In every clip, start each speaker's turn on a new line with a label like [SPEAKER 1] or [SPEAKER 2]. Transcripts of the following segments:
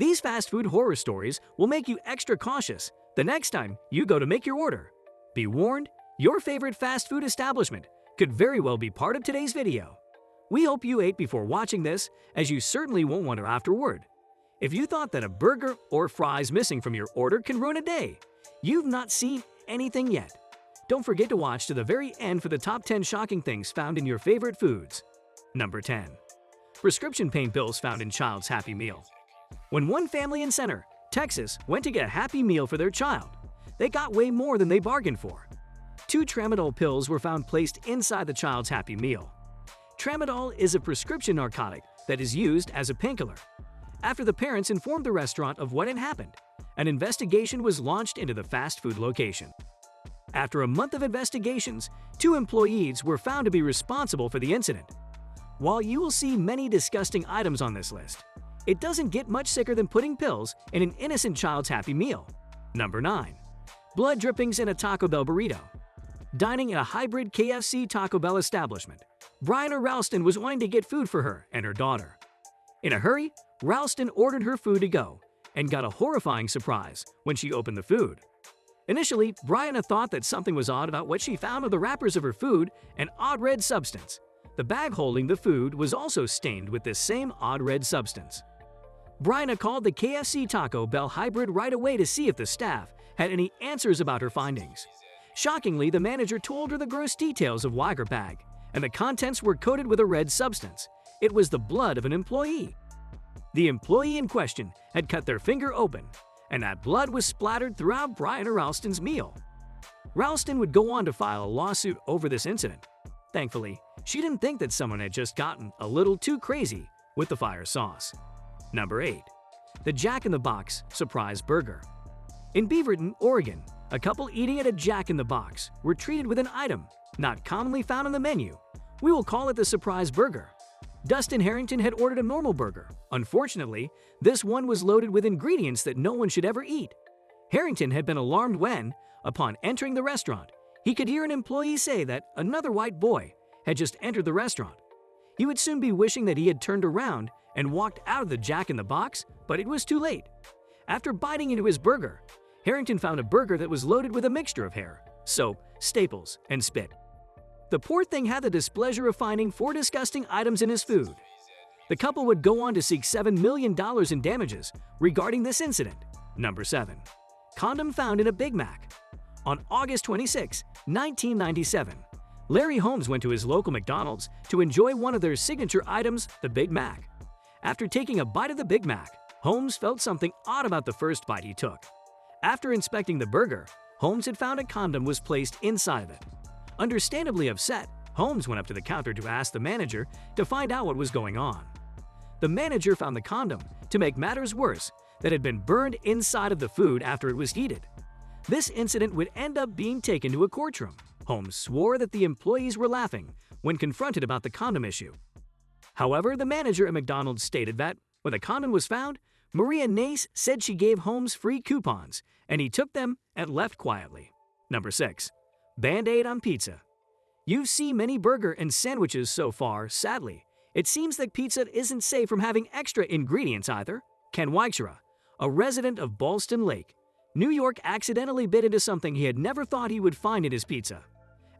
[SPEAKER 1] These fast food horror stories will make you extra cautious the next time you go to make your order. Be warned, your favorite fast food establishment could very well be part of today's video. We hope you ate before watching this, as you certainly won't want to afterward. If you thought that a burger or fries missing from your order can ruin a day, you've not seen anything yet. Don't forget to watch to the very end for the top 10 shocking things found in your favorite foods. Number 10. Prescription pain pills found in child's Happy Meal. When one family in Center, Texas, went to get a Happy Meal for their child, they got way more than they bargained for. 2 tramadol pills were found placed inside the child's Happy Meal. Tramadol is a prescription narcotic that is used as a painkiller. After the parents informed the restaurant of what had happened, an investigation was launched into the fast food location. After a month of investigations, 2 employees were found to be responsible for the incident. While you will see many disgusting items on this list, it doesn't get much sicker than putting pills in an innocent child's Happy Meal. Number 9. Blood drippings in a Taco Bell burrito. Dining in a hybrid KFC Taco Bell establishment, Brianna Ralston was wanting to get food for her and her daughter. In a hurry, Ralston ordered her food to go and got a horrifying surprise when she opened the food. Initially, Brianna thought that something was odd about what she found on the wrappers of her food, an odd red substance. The bag holding the food was also stained with this same odd red substance. Brianna called the KFC Taco Bell hybrid right away to see if the staff had any answers about her findings. Shockingly, the manager told her the gross details of why her bag, and the contents were coated with a red substance. It was the blood of an employee. The employee in question had cut their finger open, and that blood was splattered throughout Brianna Ralston's meal. Ralston would go on to file a lawsuit over this incident. Thankfully, she didn't think that someone had just gotten a little too crazy with the fire sauce. Number 8. The Jack in the Box Surprise Burger. In Beaverton, Oregon, a couple eating at a Jack in the Box were treated with an item not commonly found on the menu. We will call it the surprise burger. Dustin Harrington had ordered a normal burger. Unfortunately, this one was loaded with ingredients that no one should ever eat. Harrington had been alarmed when, upon entering the restaurant, he could hear an employee say that another white boy had just entered the restaurant. He would soon be wishing that he had turned around and walked out of the Jack in the Box, but it was too late. After biting into his burger, Harrington found a burger that was loaded with a mixture of hair, soap, staples, and spit. The poor thing had the displeasure of finding 4 disgusting items in his food. The couple would go on to seek $7 million in damages regarding this incident. Number 7. Condom found in a Big Mac. On August 26, 1997, Larry Holmes went to his local McDonald's to enjoy one of their signature items, the Big Mac. After taking a bite of the Big Mac, Holmes felt something odd about the first bite he took. After inspecting the burger, Holmes had found a condom was placed inside of it. Understandably upset, Holmes went up to the counter to ask the manager to find out what was going on. The manager found the condom, to make matters worse, that had been burned inside of the food after it was heated. This incident would end up being taken to a courtroom. Holmes swore that the employees were laughing when confronted about the condom issue. However, the manager at McDonald's stated that, when the condom was found, Maria Nace said she gave Holmes free coupons, and he took them and left quietly. Number 6. Band-Aid on pizza. You see many burger and sandwiches so far, sadly. It seems that pizza isn't safe from having extra ingredients either. Ken Weichera, a resident of Ballston Lake, New York, accidentally bit into something he had never thought he would find in his pizza.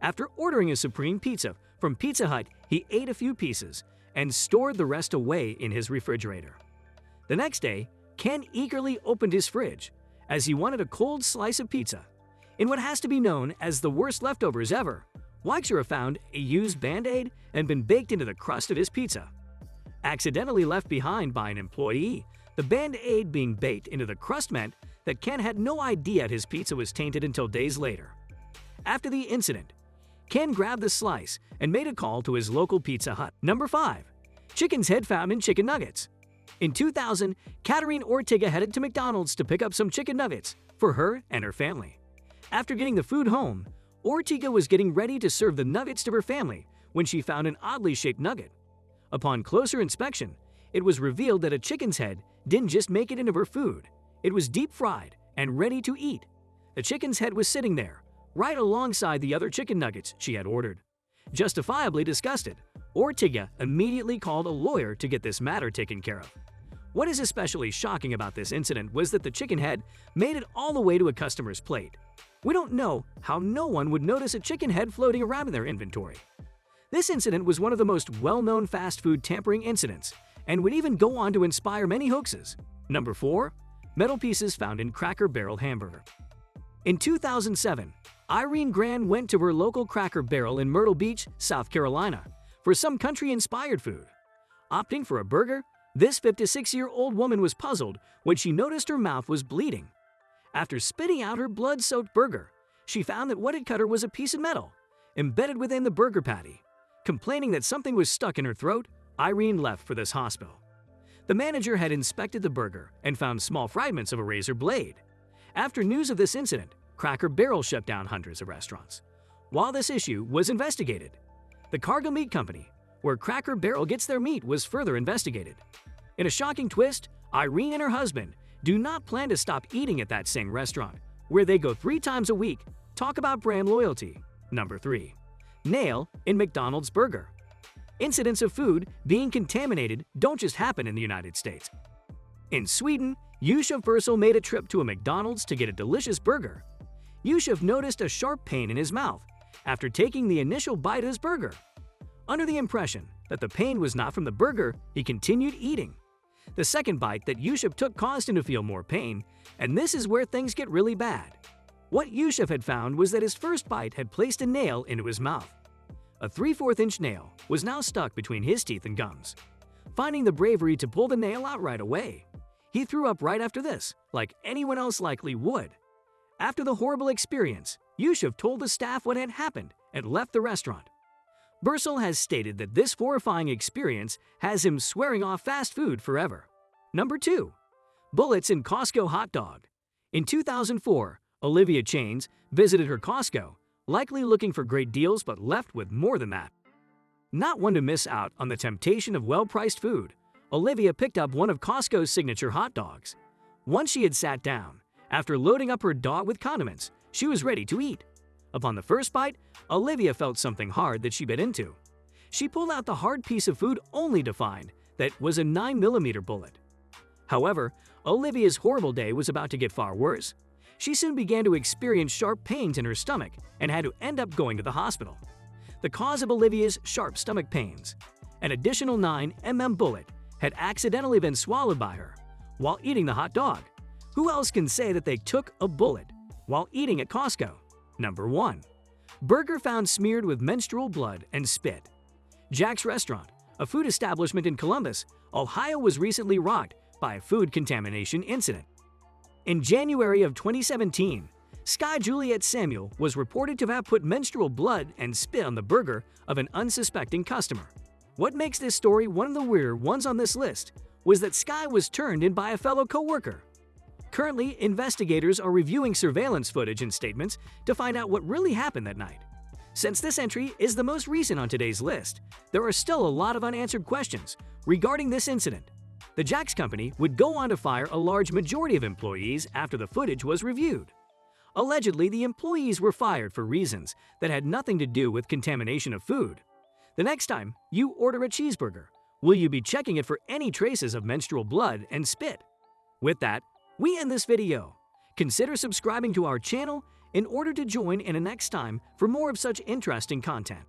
[SPEAKER 1] After ordering a supreme pizza from Pizza Hut, he ate a few pieces and stored the rest away in his refrigerator. The next day, Ken eagerly opened his fridge as he wanted a cold slice of pizza. In what has to be known as the worst leftovers ever, Weichera found a used Band-Aid and been baked into the crust of his pizza. Accidentally left behind by an employee, the Band-Aid being baked into the crust meant that Ken had no idea his pizza was tainted until days later. After the incident, Ken grabbed the slice and made a call to his local Pizza Hut. Number 5. Chicken's head found in chicken nuggets. In 2000, Katerine Ortega headed to McDonald's to pick up some chicken nuggets for her and her family. After getting the food home, Ortega was getting ready to serve the nuggets to her family when she found an oddly shaped nugget. Upon closer inspection, it was revealed that a chicken's head didn't just make it into her food. It was deep fried and ready to eat. The chicken's head was sitting there, right alongside the other chicken nuggets she had ordered. Justifiably disgusted, Ortega immediately called a lawyer to get this matter taken care of. What is especially shocking about this incident was that the chicken head made it all the way to a customer's plate. We don't know how no one would notice a chicken head floating around in their inventory. This incident was one of the most well-known fast food tampering incidents and would even go on to inspire many hoaxes. Number 4. Metal pieces found in Cracker Barrel hamburger. In 2007, Irene Gran went to her local Cracker Barrel in Myrtle Beach, South Carolina, for some country-inspired food. Opting for a burger, this 56-year-old woman was puzzled when she noticed her mouth was bleeding. After spitting out her blood-soaked burger, she found that what had cut her was a piece of metal embedded within the burger patty. Complaining that something was stuck in her throat, Irene left for this hospital. The manager had inspected the burger and found small fragments of a razor blade. After news of this incident, Cracker Barrel shut down hundreds of restaurants. While this issue was investigated, the Cargill Meat Company, where Cracker Barrel gets their meat, was further investigated. In a shocking twist, Irene and her husband do not plan to stop eating at that same restaurant, where they go 3 times a week. Talk about brand loyalty. Number 3. Nail in McDonald's burger. Incidents of food being contaminated don't just happen in the United States. In Sweden, Yusuf Bursel made a trip to a McDonald's to get a delicious burger. Yusuf noticed a sharp pain in his mouth after taking the initial bite of his burger. Under the impression that the pain was not from the burger, he continued eating. The second bite that Yusuf took caused him to feel more pain, and this is where things get really bad. What Yusuf had found was that his first bite had placed a nail into his mouth. A 3/4-inch nail was now stuck between his teeth and gums. Finding the bravery to pull the nail out right away, he threw up right after this, like anyone else likely would. After the horrible experience, Yusuf told the staff what had happened and left the restaurant. Bursel has stated that this horrifying experience has him swearing off fast food forever. Number 2. Bullets in Costco hot dog. In 2004, Olivia Chains visited her Costco, likely looking for great deals but left with more than that. Not one to miss out on the temptation of well-priced food, Olivia picked up one of Costco's signature hot dogs. Once she had sat down, after loading up her dog with condiments, she was ready to eat. Upon the first bite, Olivia felt something hard that she bit into. She pulled out the hard piece of food only to find that it was a 9mm bullet. However, Olivia's horrible day was about to get far worse. She soon began to experience sharp pains in her stomach and had to end up going to the hospital. The cause of Olivia's sharp stomach pains: an additional 9mm bullet had accidentally been swallowed by her while eating the hot dog. Who else can say that they took a bullet while eating at Costco? Number 1. Burger found smeared with menstrual blood and spit. Jack's Restaurant, a food establishment in Columbus, Ohio, was recently rocked by a food contamination incident. In January of 2017, Sky Juliet Samuel was reported to have put menstrual blood and spit on the burger of an unsuspecting customer. What makes this story one of the weirder ones on this list was that Sky was turned in by a fellow co-worker. Currently, investigators are reviewing surveillance footage and statements to find out what really happened that night. Since this entry is the most recent on today's list, there are still a lot of unanswered questions regarding this incident. The Jack's Company would go on to fire a large majority of employees after the footage was reviewed. Allegedly, the employees were fired for reasons that had nothing to do with contamination of food. The next time you order a cheeseburger, will you be checking it for any traces of menstrual blood and spit? With that, we end this video. Consider subscribing to our channel in order to join in a next time for more of such interesting content.